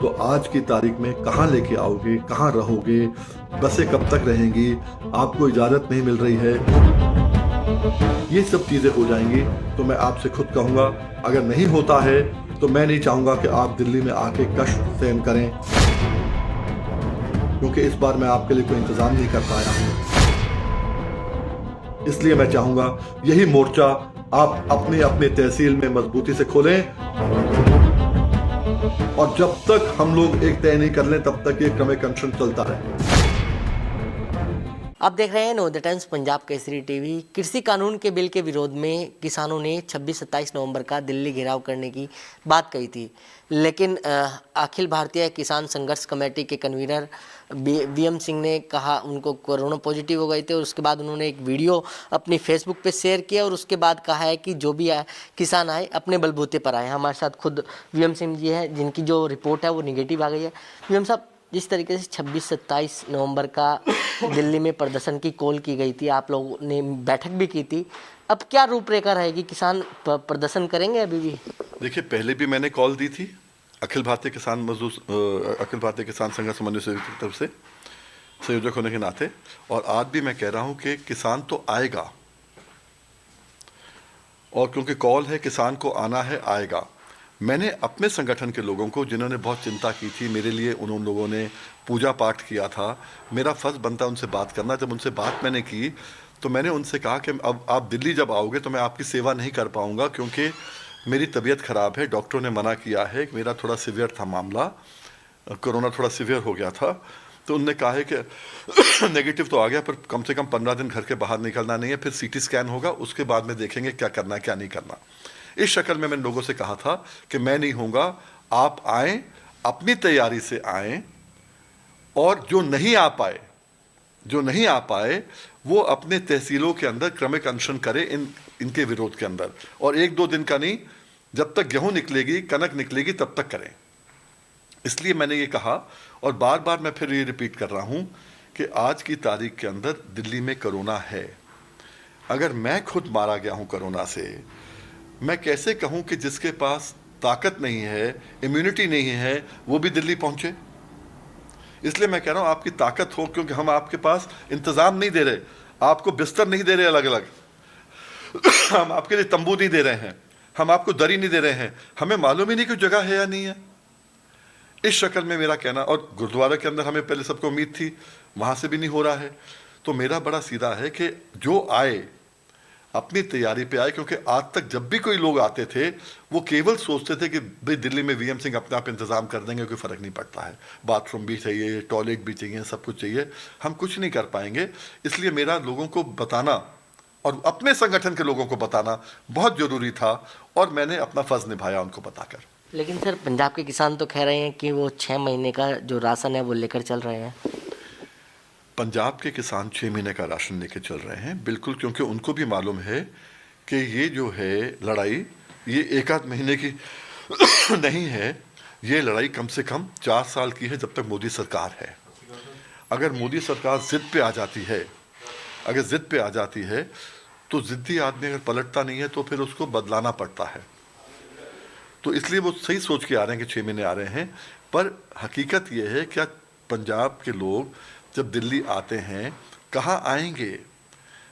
तो आज की तारीख में कहाँ लेके आओगे, कहाँ रहोगे, बसें कब तक रहेंगी, आपको इजाज़त नहीं मिल रही है, ये सब चीज़ें हो जाएंगी। तो मैं आपसे खुद कहूँगा, अगर नहीं होता है तो मैं नहीं चाहूँगा कि आप दिल्ली में आके कष्ट सहन करें, क्योंकि इस बार मैं आपके लिए कोई इंतज़ाम नहीं कर पाया हूँ। इसलिए मैं चाहूँगा यही मोर्चा आप अपने अपने तहसील में मजबूती से खोलें, और जब तक हम लोग एक तय नहीं कर लें तब तक ये क्रमिक अनशन चलता रहे। आप देख रहे हैं know the times Punjab Kesari TV. कृषि कानून के बिल के विरोध में किसानों ने 26-27 नवंबर का दिल्ली घेराव करने की बात कही थी, लेकिन अखिल भारतीय किसान संघर्ष कमेटी के कन्वीनर वीएम सिंह ने कहा उनको कोरोना पॉजिटिव हो गए थे, और उसके बाद उन्होंने एक वीडियो अपनी फेसबुक पे शेयर किया और उसके बाद कहा है कि जो भी किसान आए अपने बलबूते पर आए। हमारे साथ खुद वीएम सिंह जी है, जिनकी जो रिपोर्ट है वो निगेटिव आ गई है। वीएम साहब, जिस तरीके से 26-27 नवंबर का दिल्ली में प्रदर्शन की कॉल की गई थी, आप लोगों ने बैठक भी की थी, अब क्या रूपरेखा रहेगी? किसान प्रदर्शन करेंगे अभी भी? देखिए, पहले भी मैंने कॉल दी थी अखिल भारतीय किसान संघर्ष समन्वय समिति की तरफ से संयोजक होने के नाते, और आज भी मैं कह रहा हूं कि किसान तो आएगा, और क्योंकि कॉल है किसान को आना है, आएगा। मैंने अपने संगठन के लोगों को, जिन्होंने बहुत चिंता की थी मेरे लिए, उन लोगों ने पूजा पाठ किया था, मेरा फर्ज बनता उनसे बात करना। जब उनसे बात मैंने की तो मैंने उनसे कहा कि अब आप दिल्ली जब आओगे तो मैं आपकी सेवा नहीं कर पाऊंगा, क्योंकि मेरी तबीयत ख़राब है, डॉक्टरों ने मना किया है, मेरा थोड़ा सीवियर था मामला, कोरोना थोड़ा सीवियर हो गया था। तो उनने कहा है कि नेगेटिव तो आ गया, पर कम से कम 15 दिन घर के बाहर निकलना नहीं है, फिर सीटी स्कैन होगा, उसके बाद में देखेंगे क्या करना है क्या नहीं करना। इस शक्ल में मैंने लोगों से कहा था कि मैं नहीं होऊंगा, आप आएँ, अपनी तैयारी से आएँ, और जो नहीं आ पाए वो अपने तहसीलों के अंदर क्रमिक अनशन करे इनके विरोध के अंदर, और 1-2 दिन का नहीं, जब तक गेहूं निकलेगी, कनक निकलेगी, तब तक करें। इसलिए मैंने ये कहा, और बार बार मैं फिर ये रिपीट कर रहा हूं कि आज की तारीख के अंदर दिल्ली में कोरोना है। अगर मैं खुद मारा गया हूं कोरोना से, मैं कैसे कहूं कि जिसके पास ताकत नहीं है, इम्यूनिटी नहीं है, वो भी दिल्ली पहुंचे? इसलिए मैं कह रहा हूं आपकी ताकत हो, क्योंकि हम आपके पास इंतजाम नहीं दे रहे, आपको बिस्तर नहीं दे रहे अलग अलग, हम आपके लिए तंबू नहीं दे रहे हैं, हम आपको दरी नहीं दे रहे हैं, हमें मालूम ही नहीं कि जगह है या नहीं है। इस शक्ल में मेरा कहना, और गुरुद्वारा के अंदर हमें पहले सबको उम्मीद थी, वहां से भी नहीं हो रहा है। तो मेरा बड़ा सीधा है कि जो आए अपनी तैयारी पे आए, क्योंकि आज तक जब भी कोई लोग आते थे वो केवल सोचते थे कि भाई दिल्ली में वीएम सिंह अपने आप इंतजाम कर देंगे, कोई फर्क नहीं पड़ता है, बाथरूम भी चाहिए, टॉयलेट भी चाहिए, सब कुछ चाहिए, हम कुछ नहीं कर पाएंगे। इसलिए मेरा लोगों को बताना और अपने संगठन के लोगों को बताना बहुत जरूरी था, और मैंने अपना फर्ज निभाया उनको बताकर। लेकिन सर, पंजाब के किसान तो कह रहे हैं कि वो 6 महीने का जो राशन है वो लेकर चल रहे हैं। पंजाब के किसान 6 महीने का राशन लेके चल रहे हैं, बिल्कुल, क्योंकि उनको भी मालूम है कि ये जो है लड़ाई, ये 1-8 महीने की नहीं है, ये लड़ाई कम से कम 4 साल की है, जब तक मोदी सरकार है। अगर मोदी सरकार जिद पे आ जाती है, तो जिद्दी आदमी अगर पलटता नहीं है तो फिर उसको बदलाना पड़ता है। तो इसलिए वो सही सोच के आ रहे हैं कि 6 महीने आ रहे हैं, पर हकीकत ये है क्या पंजाब के लोग जब दिल्ली आते हैं कहाँ आएंगे?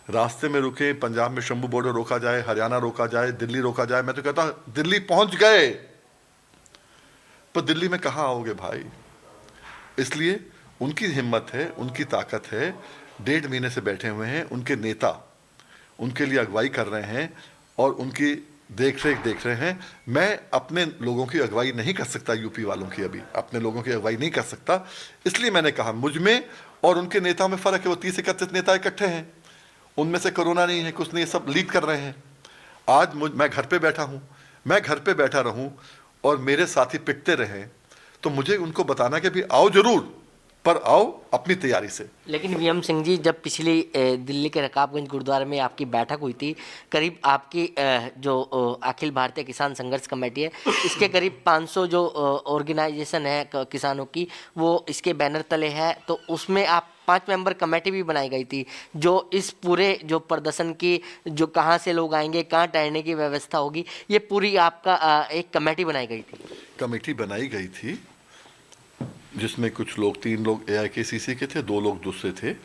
रास्ते में रुके, पंजाब में शंभू बॉर्डर रोका जाए, हरियाणा रोका जाए, दिल्ली रोका जाए, मैं तो कहता हूं दिल्ली पहुंच गए, पर दिल्ली में कहाँ आओगे भाई? इसलिए उनकी हिम्मत है, उनकी ताकत है, 1.5 महीने से बैठे हुए हैं, उनके नेता उनके लिए अगुवाई कर रहे हैं और उनकी देख रहे हैं। मैं अपने लोगों की अगुवाई नहीं कर सकता, यूपी वालों की, अभी अपने लोगों की अगुवाई नहीं कर सकता। इसलिए मैंने कहा मुझ में और उनके नेताओं में फ़र्क है। वो 30-31 नेता इकट्ठे हैं, उनमें से कोरोना नहीं है, कुछ नहीं, सब लीड कर रहे हैं। आज मैं घर पे बैठा हूँ, मैं घर पे बैठा रहूँ और मेरे साथी पिटते रहें, तो मुझे उनको बताना कि भी आओ जरूर, पर आओ अपनी तैयारी से। लेकिन वीएम सिंह जी, जब पिछली दिल्ली के रकाबगंज गुरुद्वारे में आपकी बैठक हुई थी, करीब आपकी जो अखिल भारतीय किसान संघर्ष कमेटी है, इसके करीब 500 जो ऑर्गेनाइजेशन है किसानों की, वो इसके बैनर तले है। तो उसमें आप 5 मेंबर कमेटी भी बनाई गई थी, जो इस पूरे जो प्रदर्शन की, जो कहाँ से लोग आएंगे, कहाँ ठहरने की व्यवस्था होगी, ये पूरी आपका एक कमेटी बनाई गई थी। कमेटी बनाई गई थी, जिसमें कुछ लोग, 3 लोग AIKCC के थे, 2 लोग दूसरे थे।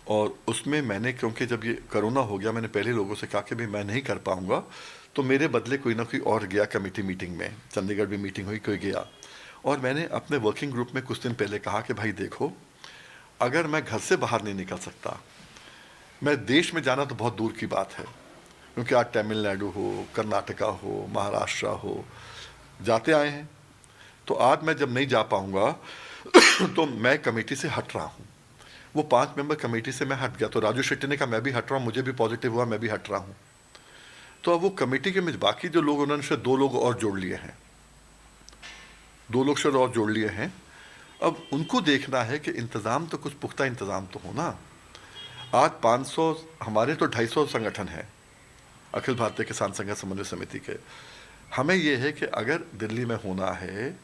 और उसमें मैंने, क्योंकि जब ये कोरोना हो गया, मैंने पहले लोगों से कहा कि भाई मैं नहीं कर पाऊंगा, तो मेरे बदले कोई ना कोई और गया कमेटी मीटिंग में। चंडीगढ़ में मीटिंग हुई, कोई गया। और मैंने अपने वर्किंग ग्रुप में कुछ दिन पहले कहा कि भाई देखो, अगर मैं घर से बाहर नहीं निकल सकता, मैं देश में जाना तो बहुत दूर की बात है, क्योंकि आज तमिलनाडु हो, कर्नाटका हो, महाराष्ट्र हो, जाते आए हैं। तो आज मैं जब नहीं जा पाऊंगा तो मैं कमेटी से हट रहा हूँ। वो 5 मेंबर कमेटी से मैं हट गया, तो राजू शेट्टी ने कहा मैं भी हट रहा हूँ, मुझे भी पॉजिटिव हुआ, मैं भी हट रहा हूँ। तो अब वो कमेटी के में बाकी जो लोग, उन्होंने शायद 2 लोग और जोड़ लिए हैं, 2 लोग शायद और जोड़ लिए हैं। अब उनको देखना है कि इंतज़ाम तो कुछ पुख्ता इंतज़ाम तो हो ना। आज 500, हमारे तो 250 संगठन हैं अखिल भारतीय किसान संघर्ष समन्वय समिति के। हमें ये है कि अगर दिल्ली में होना है,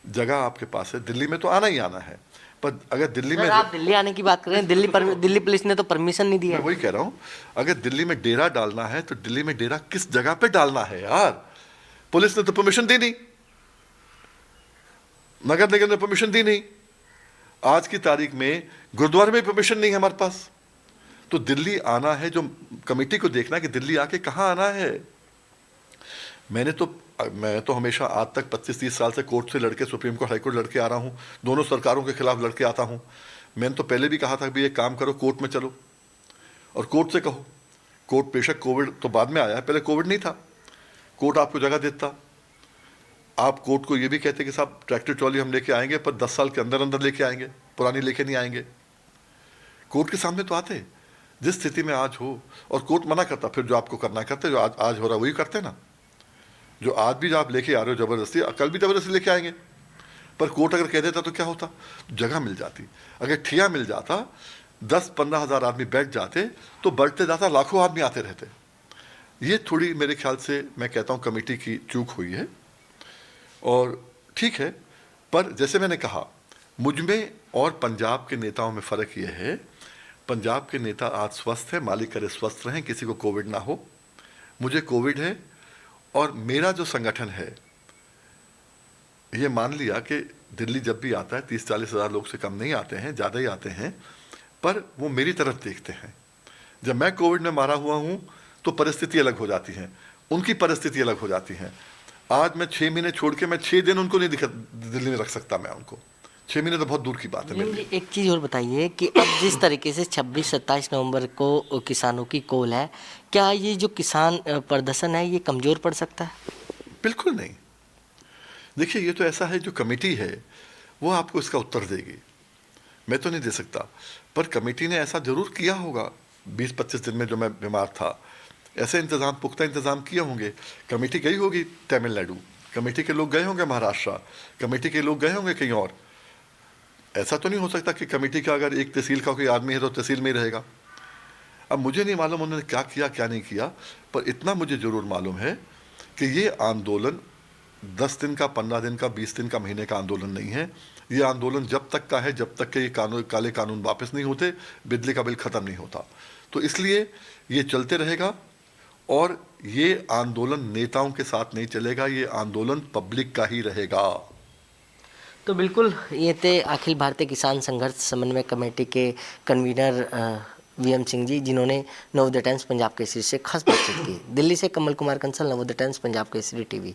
जगह आपके पास है, दिल्ली में तो आना ही आना है, पर अगर दिल्ली में, सर, आप दिल्ली आने की बात कर रहे हैं, दिल्ली पुलिस ने तो परमिशन नहीं दिया मैं वही कह रहा हूँ, अगर दिल्ली में डेरा डालना है तो दिल्ली में डेरा किस जगह पे डालना है यार? पुलिस ने तो परमिशन दी नहीं, नगर निगम ने परमिशन दी नहीं, आज की तारीख में गुरुद्वारे में परमिशन नहीं है हमारे पास। तो दिल्ली आना है, जो कमेटी को देखना है कि दिल्ली आके कहाँ आना है। मैं तो हमेशा आज तक 25-30 साल से कोर्ट से लड़के, सुप्रीम कोर्ट, हाई कोर्ट लड़के आ रहा हूँ, दोनों सरकारों के खिलाफ लड़के आता हूँ। मैंने तो पहले भी कहा था कि एक काम करो, कोर्ट में चलो और कोर्ट से कहो। कोर्ट, बेशक कोविड तो बाद में आया है, पहले कोविड नहीं था, कोर्ट आपको जगह देता। आप कोर्ट को ये भी कहते कि साहब ट्रैक्टर ट्रॉली हम लेके आएंगे, पर 10 साल के अंदर अंदर लेके आएंगे, पुरानी लेके नहीं आएंगे। कोर्ट के सामने तो आते जिस स्थिति में आज हो, और कोर्ट मना करता, फिर जो आपको करना करते, जो आज हो रहा वही करते ना। जो आज भी आप लेके आ रहे हो जबरदस्ती, कल भी जबरदस्ती लेके आएंगे। पर कोर्ट अगर कह देता तो क्या होता? जगह मिल जाती। अगर ठिया मिल जाता, 10-15 हज़ार आदमी बैठ जाते, तो बढ़ते जाता, लाखों आदमी आते रहते। ये थोड़ी मेरे ख्याल से, मैं कहता हूँ, कमेटी की चूक हुई है। और ठीक है, पर जैसे मैंने कहा, मुझ में और पंजाब के नेताओं में फ़र्क ये है, पंजाब के नेता आज स्वस्थ है, मालिक करे स्वस्थ रहें, किसी को कोविड ना हो। मुझे कोविड है, और मेरा जो संगठन है, ये मान लिया कि दिल्ली जब भी आता है 30-40 हज़ार लोग से कम नहीं आते हैं, ज़्यादा ही आते हैं, पर वो मेरी तरफ देखते हैं। जब मैं कोविड में मारा हुआ हूँ तो परिस्थिति अलग हो जाती है, उनकी परिस्थिति अलग हो जाती है। आज मैं 6 महीने छोड़ के, मैं 6 दिन उनको नहीं दिल्ली में रख सकता मैं उनको। 6 महीने तो बहुत दूर की बात है मेरे लिए। मुझे एक चीज़ और बताइए कि अब जिस तरीके से 26-27 नवंबर को किसानों की कॉल है, क्या ये जो किसान प्रदर्शन है ये कमज़ोर पड़ सकता है? बिल्कुल नहीं। देखिए, ये तो ऐसा है, जो कमेटी है वो आपको इसका उत्तर देगी, मैं तो नहीं दे सकता। पर कमेटी ने ऐसा जरूर किया होगा 20-25 दिन में जो मैं बीमार था, ऐसे इंतज़ाम, पुख्ता इंतज़ाम किए होंगे। कमेटी गई होगी तमिलनाडु, कमेटी के लोग गए होंगे महाराष्ट्र, कमेटी के लोग गए होंगे कहीं और। ऐसा तो नहीं हो सकता कि कमेटी का अगर एक तहसील का कोई आदमी है तो तहसील में ही रहेगा। अब मुझे नहीं मालूम उन्होंने क्या किया क्या नहीं किया, पर इतना मुझे ज़रूर मालूम है कि ये आंदोलन 10 दिन का, 15 दिन का, 20 दिन का, महीने का आंदोलन नहीं है। ये आंदोलन जब तक का है, जब तक के ये काले कानून वापस नहीं होते, बिजली का बिल ख़त्म नहीं होता। तो इसलिए ये चलते रहेगा, और ये आंदोलन नेताओं के साथ नहीं चलेगा, ये आंदोलन पब्लिक का ही रहेगा। तो बिल्कुल, ये थे अखिल भारतीय किसान संघर्ष समन्वय कमेटी के कन्वीनर VM सिंह जी, जिन्होंने नवोदय टाइम्स पंजाब केसरी से खास बातचीत की। दिल्ली से कमल कुमार कंसल, नवोदय टाइम्स पंजाब केसरी TV।